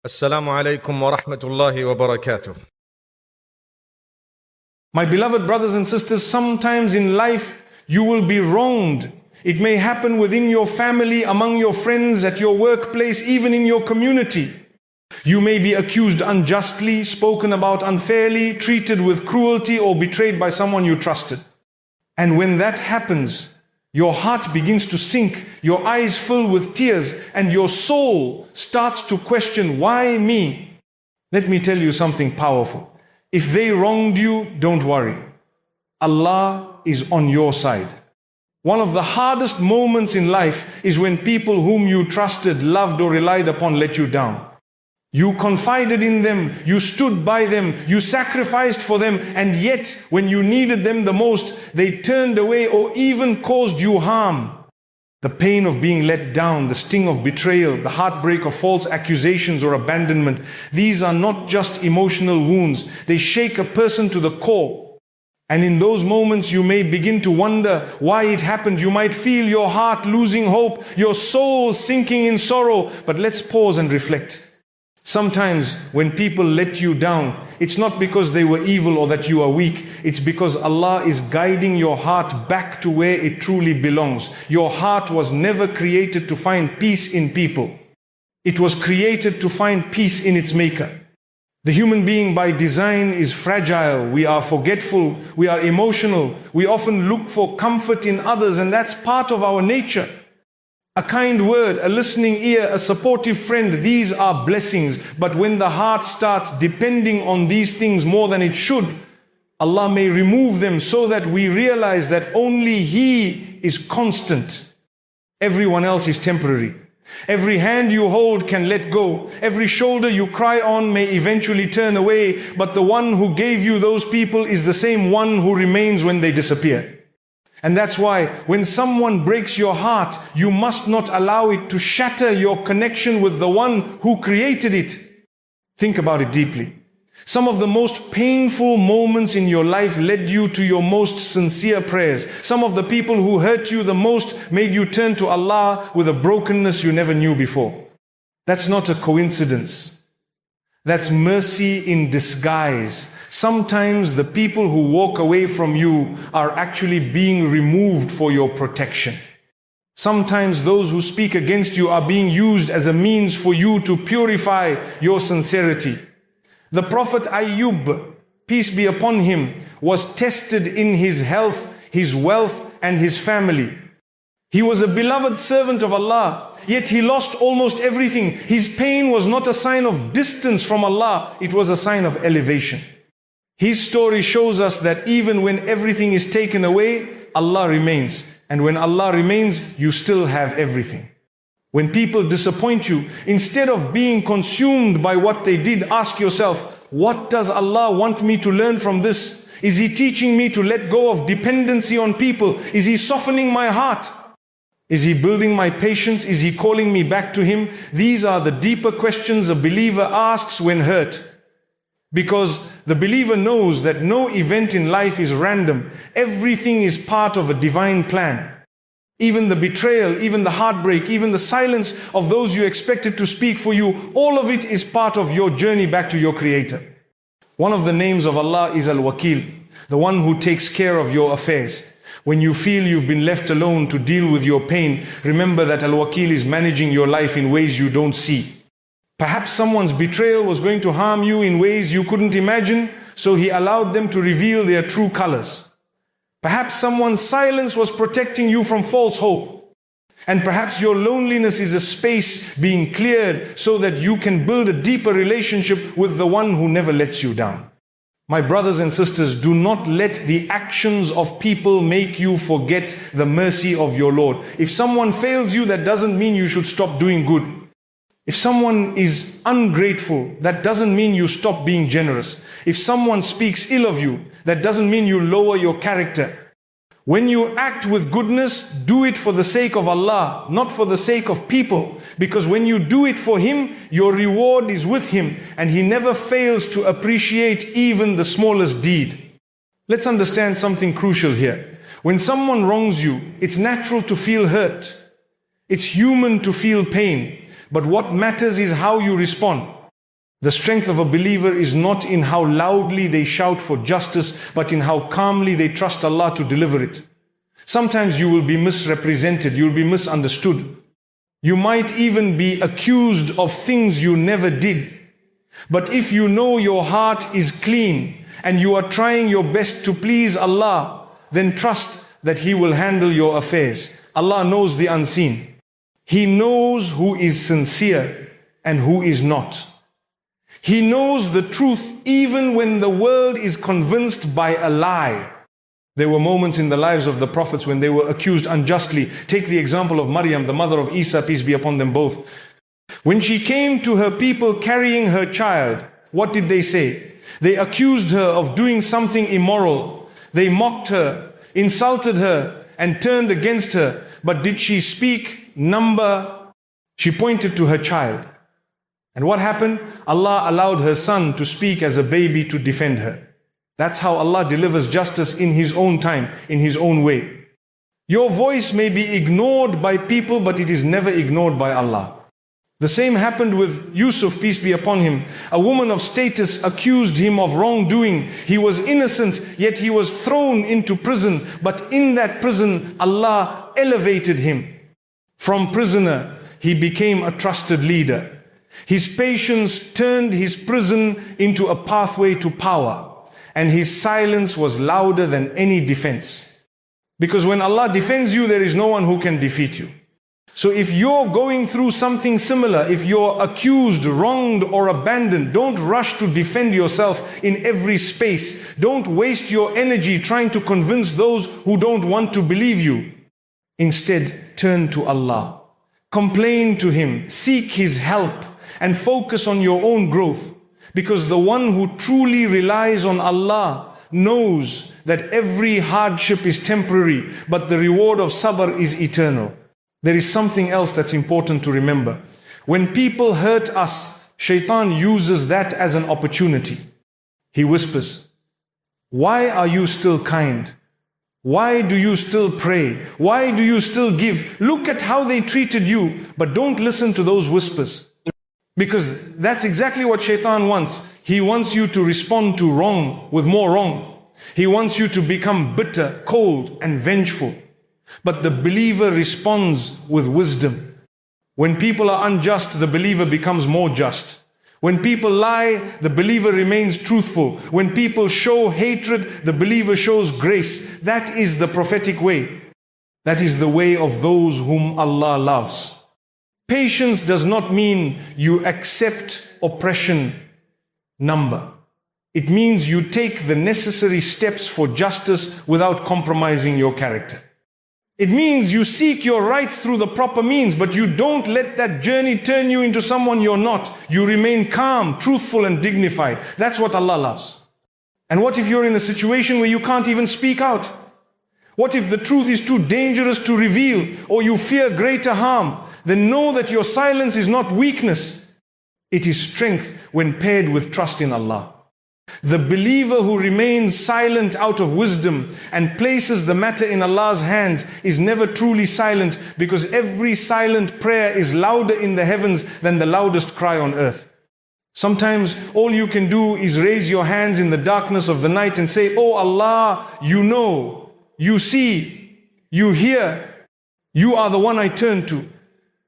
Assalamu alaikum wa rahmatullahi wa barakatuh. My beloved brothers and sisters, sometimes in life you will be wronged. It may happen within your family, among your friends, at your workplace, even in your community. You may be accused unjustly, spoken about unfairly, treated with cruelty, or betrayed by someone you trusted. And when that happens, your heart begins to sink, your eyes fill with tears, and your soul starts to question, why me? Let me tell you something powerful. If they wronged you, don't worry. Allah is on your side. One of the hardest moments in life is when people whom you trusted, loved, or relied upon let you down. You confided in them, you stood by them, you sacrificed for them, and yet when you needed them the most, they turned away or even caused you harm. The pain of being let down, the sting of betrayal, the heartbreak of false accusations or abandonment, these are not just emotional wounds. They shake a person to the core. And in those moments you may begin to wonder why it happened. You might feel your heart losing hope, your soul sinking in sorrow. But let's pause and reflect. Sometimes when people let you down, it's not because they were evil or that you are weak. It's because Allah is guiding your heart back to where it truly belongs. Your heart was never created to find peace in people. It was created to find peace in its maker. The human being by design is fragile. We are forgetful. We are emotional. We often look for comfort in others, and that's part of our nature. A kind word, a listening ear, a supportive friend, these are blessings. But when the heart starts depending on these things more than it should, Allah may remove them so that we realize that only He is constant. Everyone else is temporary. Every hand you hold can let go. Every shoulder you cry on may eventually turn away. But the one who gave you those people is the same one who remains when they disappear. And that's why when someone breaks your heart, you must not allow it to shatter your connection with the one who created it. Think about it deeply. Some of the most painful moments in your life led you to your most sincere prayers. Some of the people who hurt you the most made you turn to Allah with a brokenness you never knew before. That's not a coincidence. That's mercy in disguise. Sometimes the people who walk away from you are actually being removed for your protection. Sometimes those who speak against you are being used as a means for you to purify your sincerity. The Prophet Ayyub, peace be upon him, was tested in his health, his wealth, and his family. He was a beloved servant of Allah, yet he lost almost everything. His pain was not a sign of distance from Allah, it was a sign of elevation. His story shows us that even when everything is taken away, Allah remains. And when Allah remains, you still have everything. When people disappoint you, instead of being consumed by what they did, ask yourself, what does Allah want me to learn from this? Is He teaching me to let go of dependency on people? Is He softening my heart? Is He building my patience? Is He calling me back to Him? These are the deeper questions a believer asks when hurt. Because the believer knows that no event in life is random. Everything is part of a divine plan. Even the betrayal, even the heartbreak, even the silence of those you expected to speak for you, all of it is part of your journey back to your Creator. One of the names of Allah is Al-Wakil, the one who takes care of your affairs. When you feel you've been left alone to deal with your pain, remember that Al-Wakil is managing your life in ways you don't see. Perhaps someone's betrayal was going to harm you in ways you couldn't imagine, so He allowed them to reveal their true colors. Perhaps someone's silence was protecting you from false hope. And perhaps your loneliness is a space being cleared so that you can build a deeper relationship with the one who never lets you down. My brothers and sisters, do not let the actions of people make you forget the mercy of your Lord. If someone fails you, that doesn't mean you should stop doing good. If someone is ungrateful, that doesn't mean you stop being generous. If someone speaks ill of you, that doesn't mean you lower your character. When you act with goodness, do it for the sake of Allah, not for the sake of people. Because when you do it for Him, your reward is with Him, and He never fails to appreciate even the smallest deed. Let's understand something crucial here. When someone wrongs you, it's natural to feel hurt. It's human to feel pain. But what matters is how you respond. The strength of a believer is not in how loudly they shout for justice, but in how calmly they trust Allah to deliver it. Sometimes you will be misrepresented, you will be misunderstood. You might even be accused of things you never did. But if you know your heart is clean and you are trying your best to please Allah, then trust that He will handle your affairs. Allah knows the unseen. He knows who is sincere and who is not. He knows the truth even when the world is convinced by a lie. There were moments in the lives of the prophets when they were accused unjustly. Take the example of Maryam, the mother of Isa, peace be upon them both. When she came to her people carrying her child, what did they say? They accused her of doing something immoral. They mocked her, insulted her, and turned against her. But did she speak number? She pointed to her child. And what happened? Allah allowed her son to speak as a baby to defend her. That's how Allah delivers justice in His own time, in His own way. Your voice may be ignored by people, but it is never ignored by Allah. The same happened with Yusuf, peace be upon him. A woman of status accused him of wrongdoing. He was innocent, yet he was thrown into prison. But in that prison, Allah elevated him. From prisoner, he became a trusted leader. His patience turned his prison into a pathway to power. And his silence was louder than any defense. Because when Allah defends you, there is no one who can defeat you. So if you're going through something similar, if you're accused, wronged, or abandoned, don't rush to defend yourself in every space. Don't waste your energy trying to convince those who don't want to believe you. Instead, turn to Allah. Complain to Him, seek His help, and focus on your own growth. Because the one who truly relies on Allah knows that every hardship is temporary, but the reward of sabr is eternal. There is something else that's important to remember. When people hurt us, Shaitan uses that as an opportunity. He whispers, "Why are you still kind? Why do you still pray? Why do you still give? Look at how they treated you." But don't listen to those whispers. Because that's exactly what Shaitan wants. He wants you to respond to wrong with more wrong. He wants you to become bitter, cold, and vengeful. But the believer responds with wisdom. When people are unjust, the believer becomes more just. When people lie, the believer remains truthful. When people show hatred, the believer shows grace. That is the prophetic way. That is the way of those whom Allah loves. Patience does not mean you accept oppression number. It means you take the necessary steps for justice without compromising your character. It means you seek your rights through the proper means, but you don't let that journey turn you into someone you're not. You remain calm, truthful, and dignified. That's what Allah loves. And what if you're in a situation where you can't even speak out? What if the truth is too dangerous to reveal, or you fear greater harm? Then know that your silence is not weakness. It is strength when paired with trust in Allah. The believer who remains silent out of wisdom and places the matter in Allah's hands is never truly silent, because every silent prayer is louder in the heavens than the loudest cry on earth. Sometimes all you can do is raise your hands in the darkness of the night and say, "Oh Allah, you know, you see, you hear, you are the one I turn to."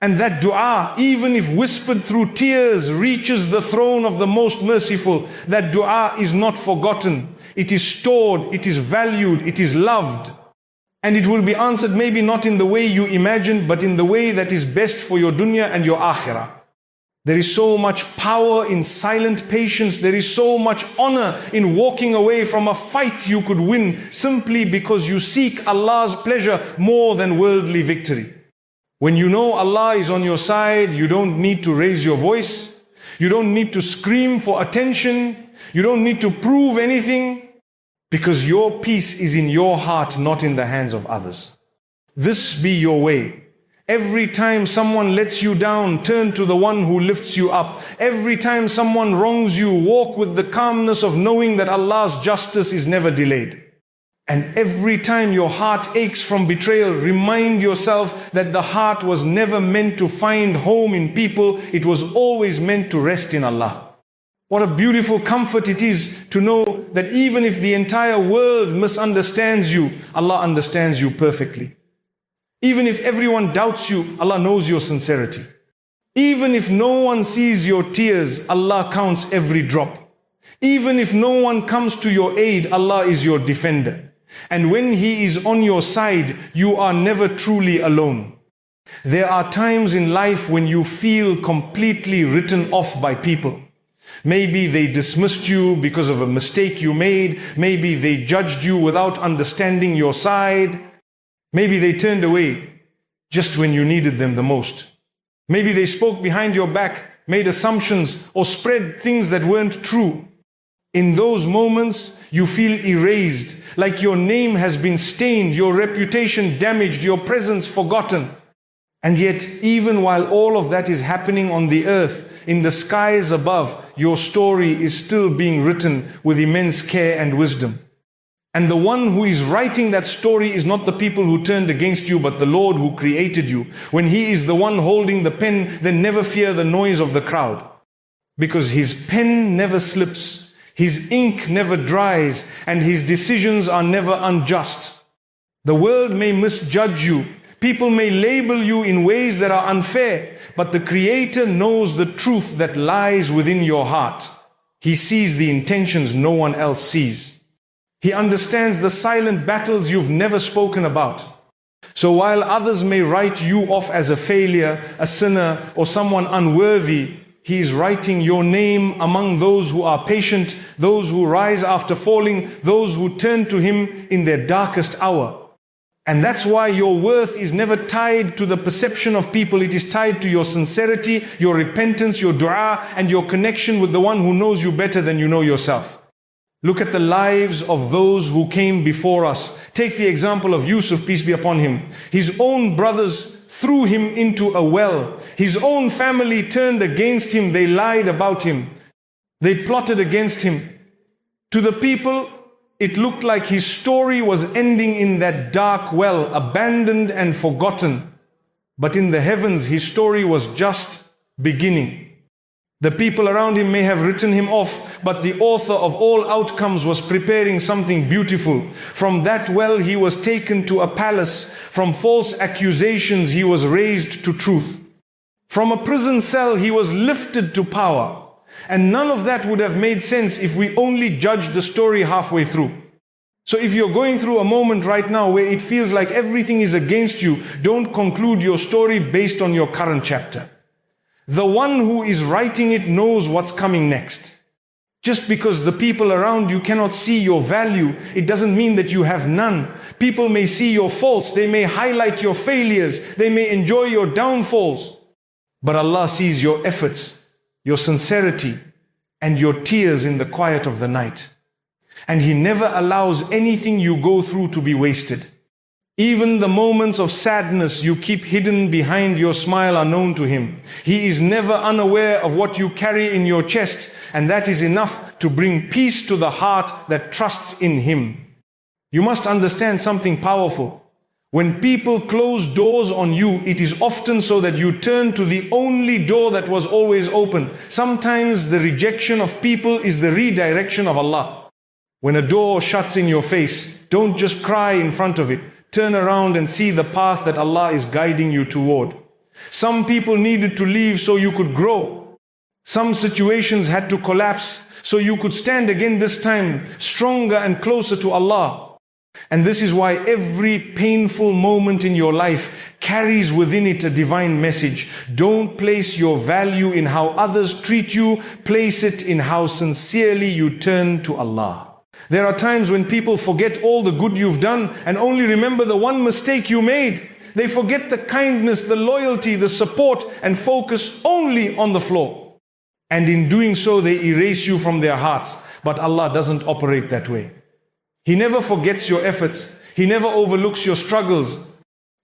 And that dua, even if whispered through tears, reaches the throne of the most merciful. That dua is not forgotten. It is stored, it is valued, it is loved. And it will be answered maybe not in the way you imagined, but in the way that is best for your dunya and your akhirah. There is so much power in silent patience. There is so much honor in walking away from a fight you could win simply because you seek Allah's pleasure more than worldly victory. When you know Allah is on your side, you don't need to raise your voice. You don't need to scream for attention. You don't need to prove anything, because your peace is in your heart, not in the hands of others. This be your way. Every time someone lets you down, turn to the one who lifts you up. Every time someone wrongs you, walk with the calmness of knowing that Allah's justice is never delayed. And every time your heart aches from betrayal, remind yourself that the heart was never meant to find home in people. It was always meant to rest in Allah. What a beautiful comfort it is to know that even if the entire world misunderstands you, Allah understands you perfectly. Even if everyone doubts you, Allah knows your sincerity. Even if no one sees your tears, Allah counts every drop. Even if no one comes to your aid, Allah is your defender. And when He is on your side, you are never truly alone. There are times in life when you feel completely written off by people. Maybe they dismissed you because of a mistake you made. Maybe they judged you without understanding your side. Maybe they turned away just when you needed them the most. Maybe they spoke behind your back, made assumptions, or spread things that weren't true. In those moments, you feel erased, like your name has been stained, your reputation damaged, your presence forgotten. And yet, even while all of that is happening on the earth, in the skies above, your story is still being written with immense care and wisdom. And the one who is writing that story is not the people who turned against you, but the Lord who created you. When He is the one holding the pen, then never fear the noise of the crowd. Because His pen never slips, His ink never dries, and His decisions are never unjust. The world may misjudge you. People may label you in ways that are unfair, but the Creator knows the truth that lies within your heart. He sees the intentions no one else sees. He understands the silent battles you've never spoken about. So while others may write you off as a failure, a sinner, or someone unworthy, He is writing your name among those who are patient, those who rise after falling, those who turn to Him in their darkest hour. And that's why your worth is never tied to the perception of people. It is tied to your sincerity, your repentance, your dua, and your connection with the one who knows you better than you know yourself. Look at the lives of those who came before us. Take the example of Yusuf, peace be upon him. His own brothers threw him into a well. His own family turned against him. They lied about him. They plotted against him. To the people, it looked like his story was ending in that dark well, abandoned and forgotten. But in the heavens, his story was just beginning. The people around him may have written him off, but the author of all outcomes was preparing something beautiful. From that well, he was taken to a palace. From false accusations, he was raised to truth. From a prison cell, he was lifted to power. And none of that would have made sense if we only judged the story halfway through. So if you're going through a moment right now where it feels like everything is against you, don't conclude your story based on your current chapter. The one who is writing it knows what's coming next. Just because the people around you cannot see your value, it doesn't mean that you have none. People may see your faults, they may highlight your failures, they may enjoy your downfalls. But Allah sees your efforts, your sincerity, and your tears in the quiet of the night. And He never allows anything you go through to be wasted. Even the moments of sadness you keep hidden behind your smile are known to Him. He is never unaware of what you carry in your chest, and that is enough to bring peace to the heart that trusts in Him. You must understand something powerful. When people close doors on you, it is often so that you turn to the only door that was always open. Sometimes the rejection of people is the redirection of Allah. When a door shuts in your face, don't just cry in front of it. Turn around and see the path that Allah is guiding you toward. Some people needed to leave so you could grow. Some situations had to collapse so you could stand again this time stronger and closer to Allah. And this is why every painful moment in your life carries within it a divine message. Don't place your value in how others treat you. Place it in how sincerely you turn to Allah. There are times when people forget all the good you've done and only remember the one mistake you made. They forget the kindness, the loyalty, the support, and focus only on the flaw. And in doing so, they erase you from their hearts. But Allah doesn't operate that way. He never forgets your efforts. He never overlooks your struggles.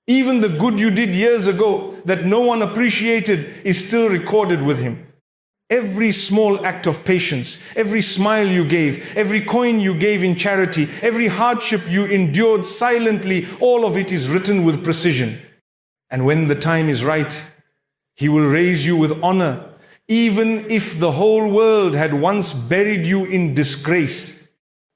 Even the good you did years ago that no one appreciated is still recorded with Him. Every small act of patience, every smile you gave, every coin you gave in charity, every hardship you endured silently, all of it is written with precision. And when the time is right, He will raise you with honor, even if the whole world had once buried you in disgrace.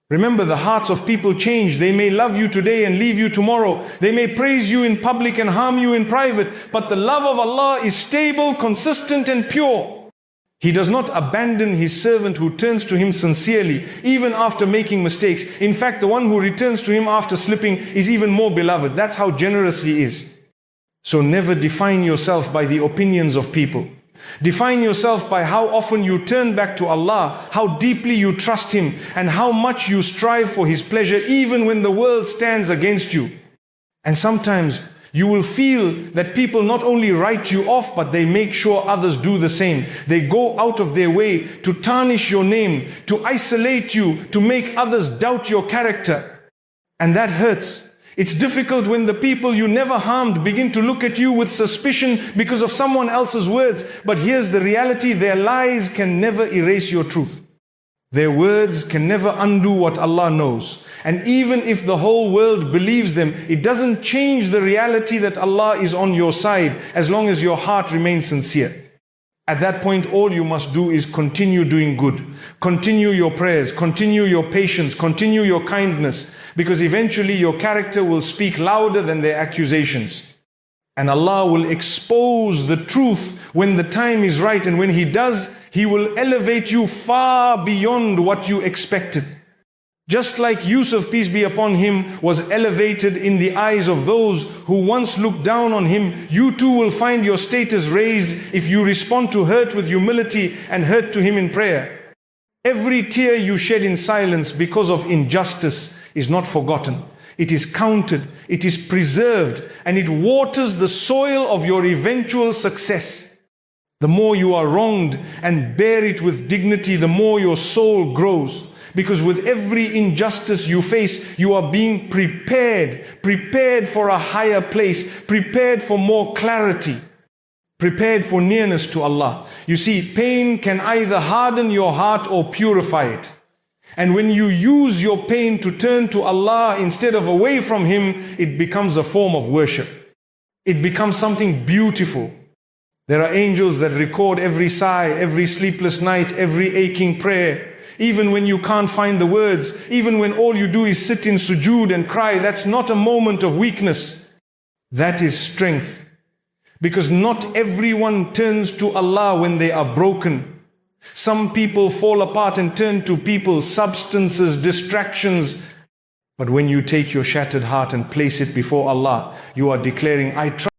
Remember, the hearts of people change. They may love you today and leave you tomorrow. They may praise you in public and harm you in private. But the love of Allah is stable, consistent and pure. He does not abandon His servant who turns to Him sincerely, even after making mistakes. In fact, the one who returns to Him after slipping is even more beloved. That's how generous He is. So never define yourself by the opinions of people. Define yourself by how often you turn back to Allah, how deeply you trust Him, and how much you strive for His pleasure even when the world stands against you. And sometimes you will feel that people not only write you off, but they make sure others do the same. They go out of their way to tarnish your name, to isolate you, to make others doubt your character. And that hurts. It's difficult when the people you never harmed begin to look at you with suspicion because of someone else's words. But here's the reality: their lies can never erase your truth. Their words can never undo what Allah knows. And even if the whole world believes them, it doesn't change the reality that Allah is on your side as long as your heart remains sincere. At that point, all you must do is continue doing good. Continue your prayers, continue your patience, continue your kindness, because eventually your character will speak louder than their accusations. And Allah will expose the truth when the time is right, and when He does, He will elevate you far beyond what you expected. Just like Yusuf, peace be upon him, was elevated in the eyes of those who once looked down on him, you too will find your status raised if you respond to hurt with humility and hurt to Him in prayer. Every tear you shed in silence because of injustice is not forgotten. It is counted, it is preserved, and it waters the soil of your eventual success. The more you are wronged and bear it with dignity, the more your soul grows. Because with every injustice you face, you are being prepared for a higher place, prepared for more clarity, prepared for nearness to Allah. You see, pain can either harden your heart or purify it. And when you use your pain to turn to Allah instead of away from Him, it becomes a form of worship. It becomes something beautiful. There are angels that record every sigh, every sleepless night, every aching prayer. Even when you can't find the words, even when all you do is sit in sujood and cry, that's not a moment of weakness. That is strength. Because not everyone turns to Allah when they are broken. Some people fall apart and turn to people, substances, distractions. But when you take your shattered heart and place it before Allah, you are declaring, I trust